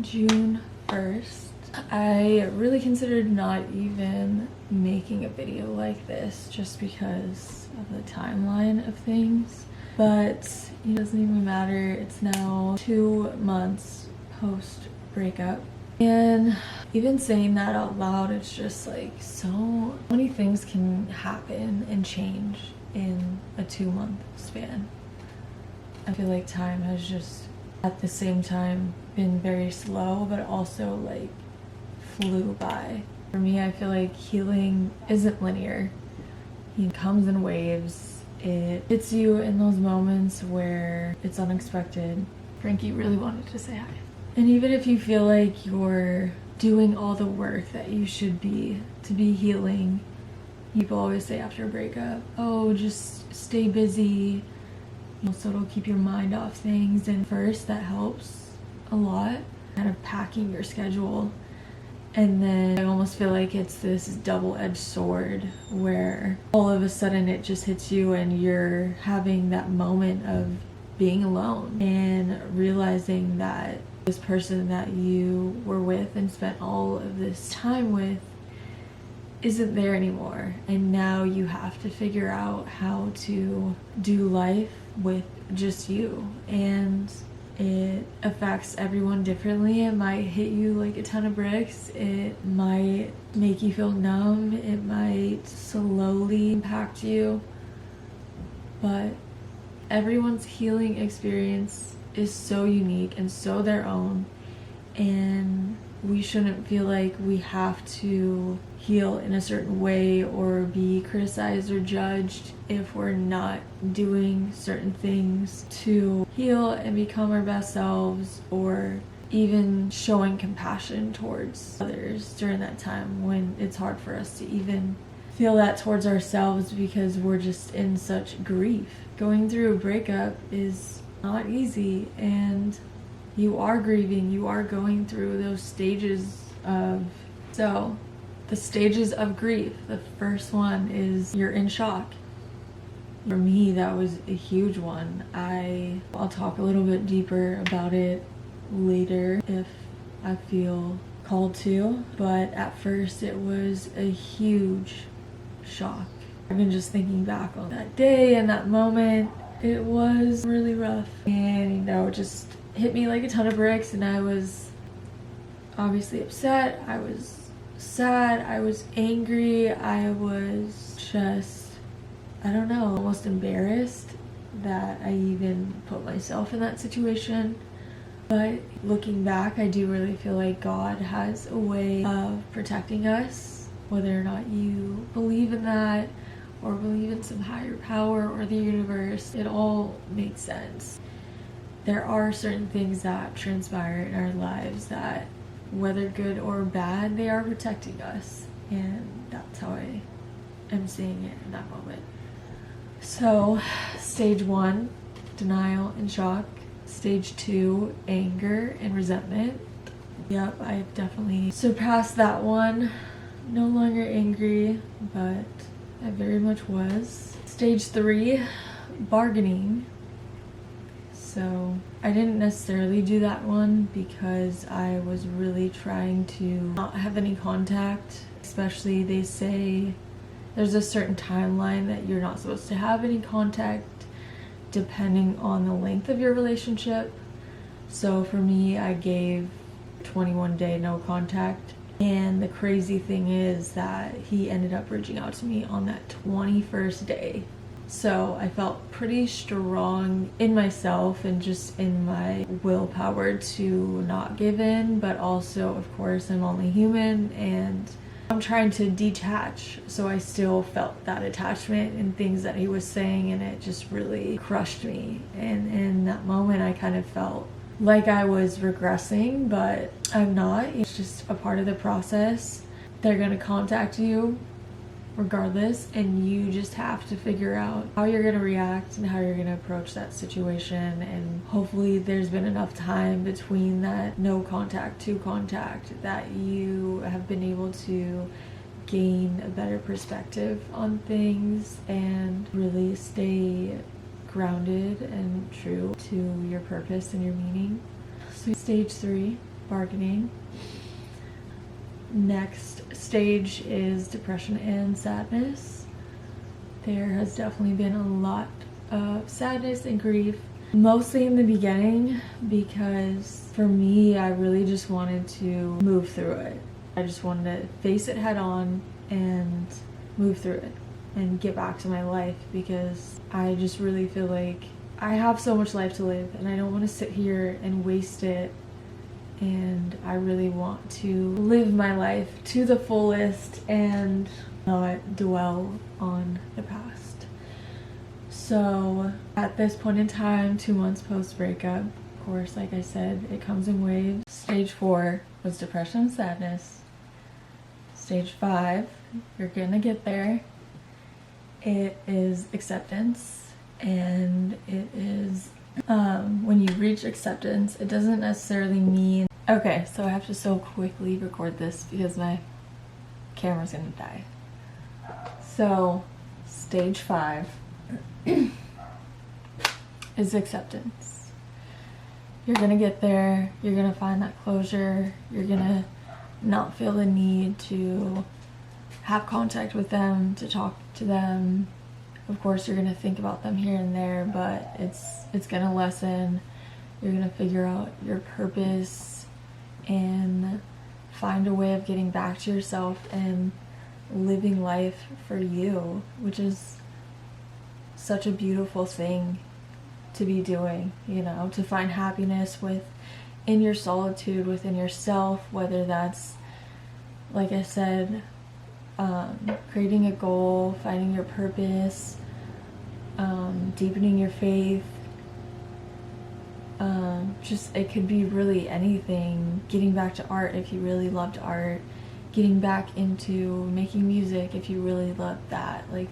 June 1st. I really considered not even making a video like this just because of the timeline of things, but it doesn't even matter. It's now 2 months post breakup, and even saying that out loud, it's just like so many things can happen and change in a 2-month span. I feel like time has just at the same time been very slow, but also like flew by. For me, I feel like healing isn't linear. It comes in waves. It hits you in those moments where it's unexpected. Frankie really wanted to say hi. And even if you feel like you're doing all the work that you should be to be healing, people always say after a breakup, oh, just stay busy, so it'll keep your mind off things. And first, that helps a lot, kind of packing your schedule. And then I almost feel like it's this double-edged sword where all of a sudden it just hits you and you're having that moment of being alone and realizing that this person that you were with and spent all of this time with isn't there anymore. And now you have to figure out how to do life with just you. And it affects everyone differently. It might hit you like a ton of bricks. It might make you feel numb. It might slowly impact you. But everyone's healing experience is so unique and so their own. And we shouldn't feel like we have to heal in a certain way or be criticized or judged if we're not doing certain things to heal and become our best selves, or even showing compassion towards others during that time when it's hard for us to even feel that towards ourselves because we're just in such grief. Going through a breakup is not easy, and you are grieving, you are going through those stages of, so the stages of grief. The first one is you're in shock. For me, that was a huge one. I'll talk a little bit deeper about it later if I feel called to, but at first it was a huge shock. I've been just thinking back on that day and that moment. It was really rough, and it just hit me like a ton of bricks, and I was obviously upset, I was sad, I was angry, I was just, I don't know, almost embarrassed that I even put myself in that situation. But looking back, I do really feel like God has a way of protecting us, whether or not you believe in that or believe in some higher power or the universe. It all makes sense. There are certain things that transpire in our lives that, whether good or bad, they are protecting us, and that's how I am seeing it in that moment. So stage 1, denial and shock. Stage 2, anger and resentment. Yep, I've definitely surpassed that one. No longer angry, but I very much was. Stage 3, bargaining. So I didn't necessarily do that one because I was really trying to not have any contact. Especially, they say there's a certain timeline that you're not supposed to have any contact depending on the length of your relationship. So for me, I gave 21-day no contact. And the crazy thing is that he ended up reaching out to me on that 21st day. So I felt pretty strong in myself and just in my willpower to not give in, but also, of course, I'm only human and I'm trying to detach. So I still felt that attachment and things that he was saying, and it just really crushed me. And in that moment, I kind of felt like I was regressing, but I'm not. It's just a part of the process. They're gonna contact you regardless, and you just have to figure out how you're gonna react and how you're gonna approach that situation. And hopefully there's been enough time between that no contact to contact that you have been able to gain a better perspective on things and really stay grounded and true to your purpose and your meaning. So stage 3, bargaining. Next stage is depression and sadness. There has definitely been a lot of sadness and grief, mostly in the beginning, because for me, I really just wanted to move through it. I just wanted to face it head on and move through it and get back to my life, because I just really feel like I have so much life to live and I don't want to sit here and waste it. And I really want to live my life to the fullest and not dwell on the past. So at this point in time, 2 months post breakup, of course, like I said, it comes in waves. Stage 4 was depression and sadness. Stage 5, you're gonna get there. It is acceptance, and it is when you reach acceptance, it doesn't necessarily mean. Okay, so I have to so quickly record this because my camera's gonna die. So, stage 5 is acceptance. You're gonna get there, you're gonna find that closure, you're gonna not feel the need to have contact with them, to talk to them. Of course, you're gonna think about them here and there, but it's gonna lessen. You're gonna figure out your purpose and find a way of getting back to yourself and living life for you, which is such a beautiful thing to be doing, you know, to find happiness in your solitude, within yourself, whether that's, like I said, creating a goal, finding your purpose, deepening your faith. Just, it could be really anything. Getting back to art if you really loved art. Getting back into making music if you really loved that. Like,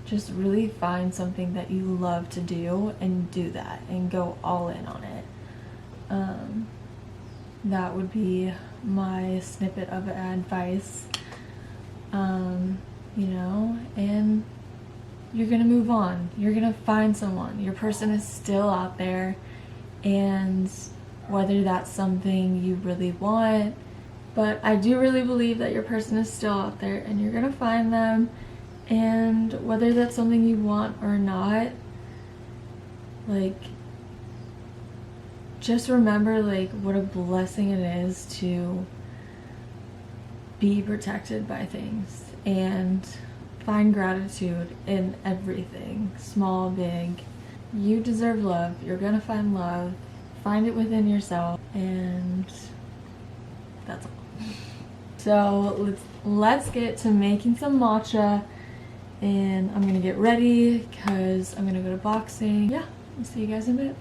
just really find something that you love to do and do that and go all in on it. That would be my snippet of advice. You know, and you're gonna move on. You're gonna find someone. Your person is still out there, and whether that's something you really want, but I do really believe that your person is still out there and you're gonna find them, and whether that's something you want or not, like, just remember, like, what a blessing it is to be protected by things and find gratitude in everything, small, big. You deserve love. You're gonna find love. Find it within yourself, and that's all. So let's get to making some matcha, and I'm gonna get ready because I'm gonna go to boxing. Yeah, I'll see you guys in a bit.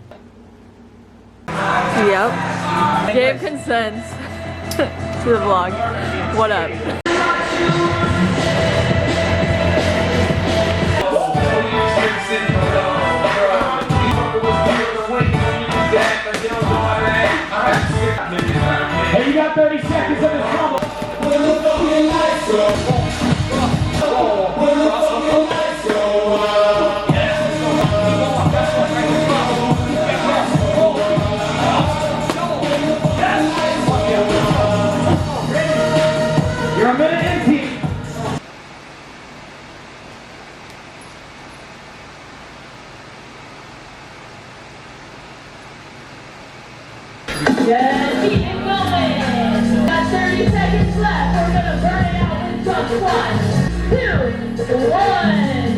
Yep, gave consent to the vlog. What up? Hey, you got 30 seconds of this trouble. You're a minute empty. Just keep it going. Got 30 seconds left. We're gonna burn it out in just 1, 2, 1,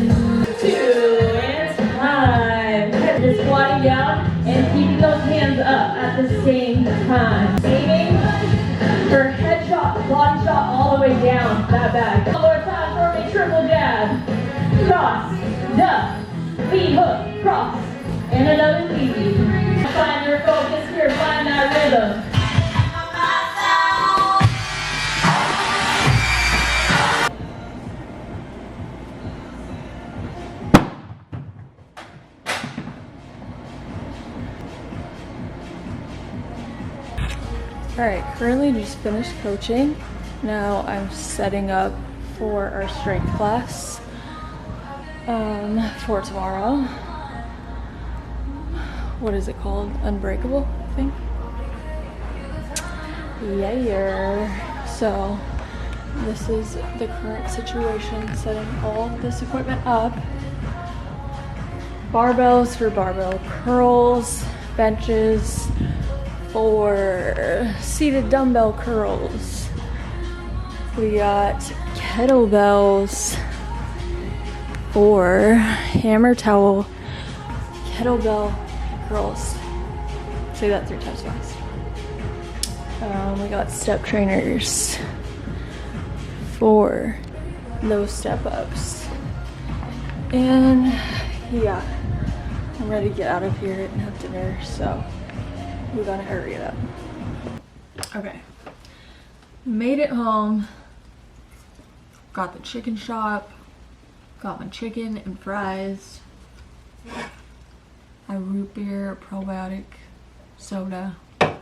2, and time. Just squatting down and keeping those hands up at the same time. Aiming for head shot, body shot all the way down that back. One more time for a triple jab. Cross, duck, lead hook, cross, and another lead. Find your focus here, find that rhythm. Alright, currently just finished coaching. Now I'm setting up for our strength class for tomorrow. What is it called? Unbreakable, I think. Yeah. So this is the current situation, setting all this equipment up. Barbells for barbell curls, benches for seated dumbbell curls. We got kettlebells for hammer towel kettlebell curls. Say that 3 times fast. We got step trainers for those step ups. And yeah, I'm ready to get out of here and have dinner, so we gotta hurry it up. Okay, made it home. Got the chicken shop, got my chicken and fries, a root beer probiotic soda,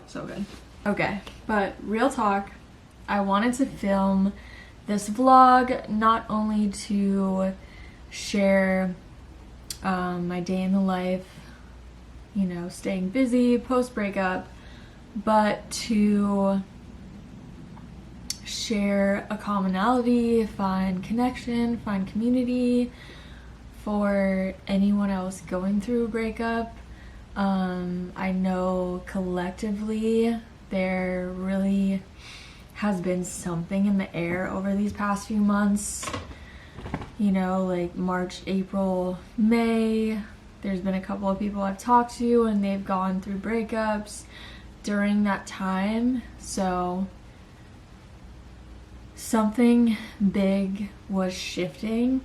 so good. Okay, but real talk, I wanted to film this vlog not only to share my day in the life, you know, staying busy post breakup, but to share a commonality, find connection, find community for anyone else going through a breakup. I know collectively there really has been something in the air over these past few months. You know, like March, April, May. There's been a couple of people I've talked to and they've gone through breakups during that time. So something big was shifting,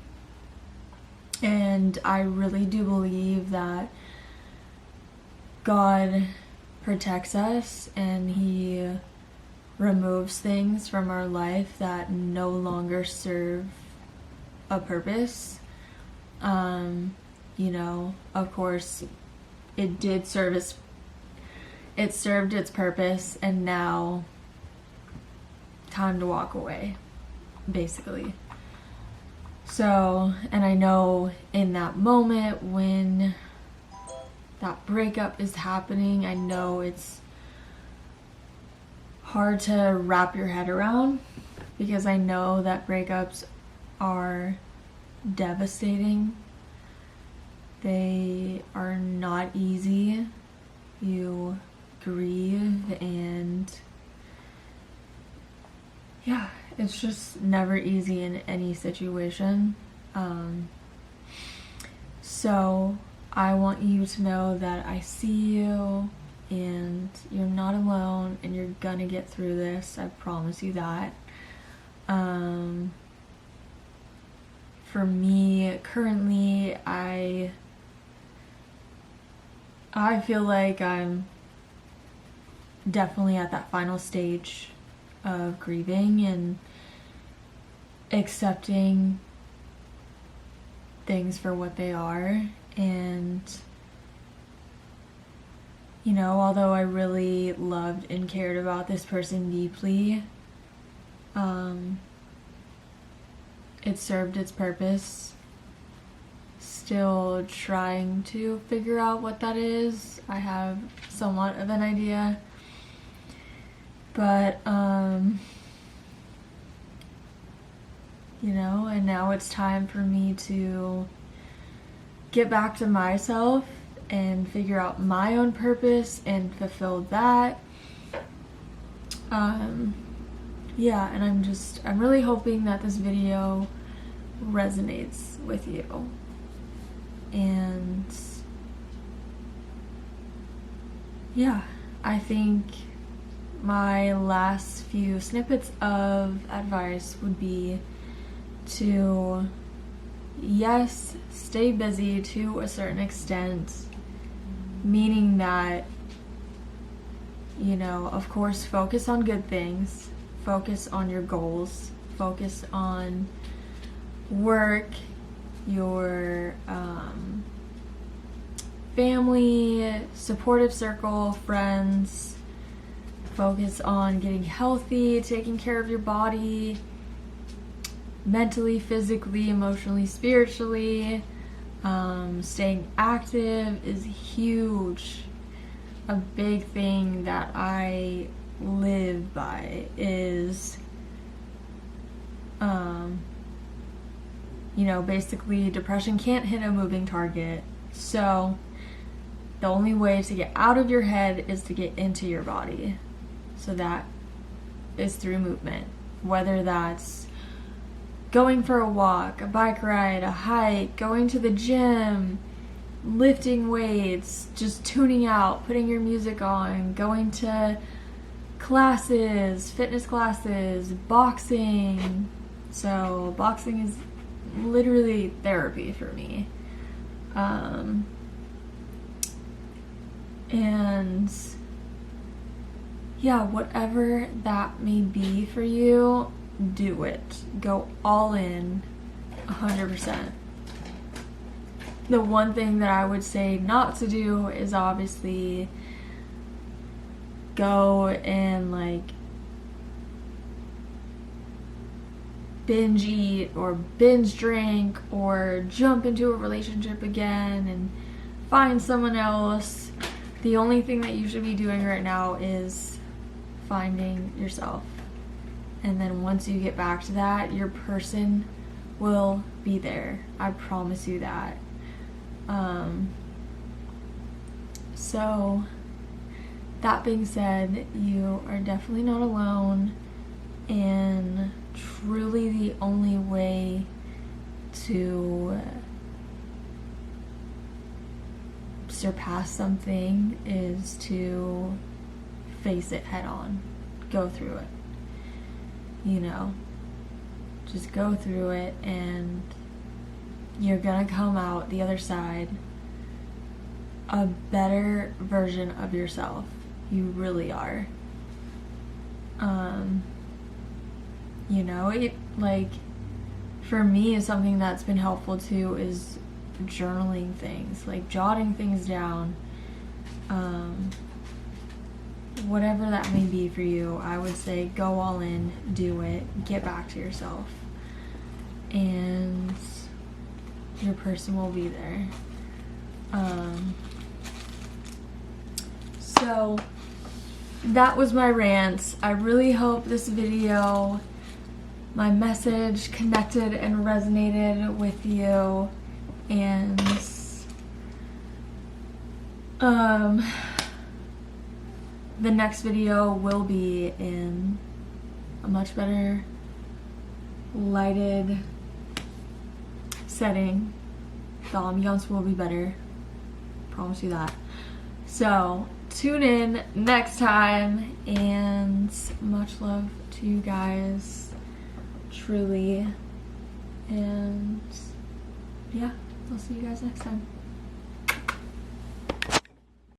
and I really do believe that God protects us and He removes things from our life that no longer serve a purpose. You know, of course, it served its purpose, and now time to walk away, basically. So, and I know in that moment when that breakup is happening, I know it's hard to wrap your head around, because I know that breakups are devastating. They are not easy. You grieve, and yeah, it's just never easy in any situation. So I want you to know that I see you and you're not alone, and you're gonna get through this. I promise you that. For me, currently, I feel like I'm definitely at that final stage of grieving and accepting things for what they are. And you know, although I really loved and cared about this person deeply, it served its purpose. Still trying to figure out what that is. I have somewhat of an idea, but you know, and now it's time for me to get back to myself and figure out my own purpose and fulfill that. Yeah, and I'm really hoping that this video resonates with you. And yeah, I think my last few snippets of advice would be to, yes, stay busy to a certain extent, meaning that, you know, of course, focus on good things, focus on your goals, focus on work, your family, supportive circle, friends. Focus on getting healthy, taking care of your body, mentally, physically, emotionally, spiritually. Staying active is huge. A big thing that I live by is, you know, basically depression can't hit a moving target. So the only way to get out of your head is to get into your body. So that is through movement. Whether that's going for a walk, a bike ride, a hike, going to the gym, lifting weights, just tuning out, putting your music on, going to classes, fitness classes, boxing. So boxing is literally therapy for me. And yeah, whatever that may be for you, do it. Go all in 100%. The one thing that I would say not to do is obviously go and like binge eat or binge drink or jump into a relationship again and find someone else. The only thing that you should be doing right now is finding yourself. And then once you get back to that, your person will be there. I promise you that. So that being said, you are definitely not alone, and truly the only way to surpass something is to face it head on. Go through it. You know, just go through it, and you're gonna come out the other side a better version of yourself. You really are. You know, it, like, for me, something that's been helpful too is journaling things, like jotting things down. Whatever that may be for you, I would say go all in, do it, get back to yourself, and your person will be there. So that was my rant. I really hope this video, my message, connected and resonated with you. And the next video will be in a much better lighted setting. The ambiance will be better. Promise you that. So tune in next time, and much love to you guys, truly. And yeah, I'll see you guys next time.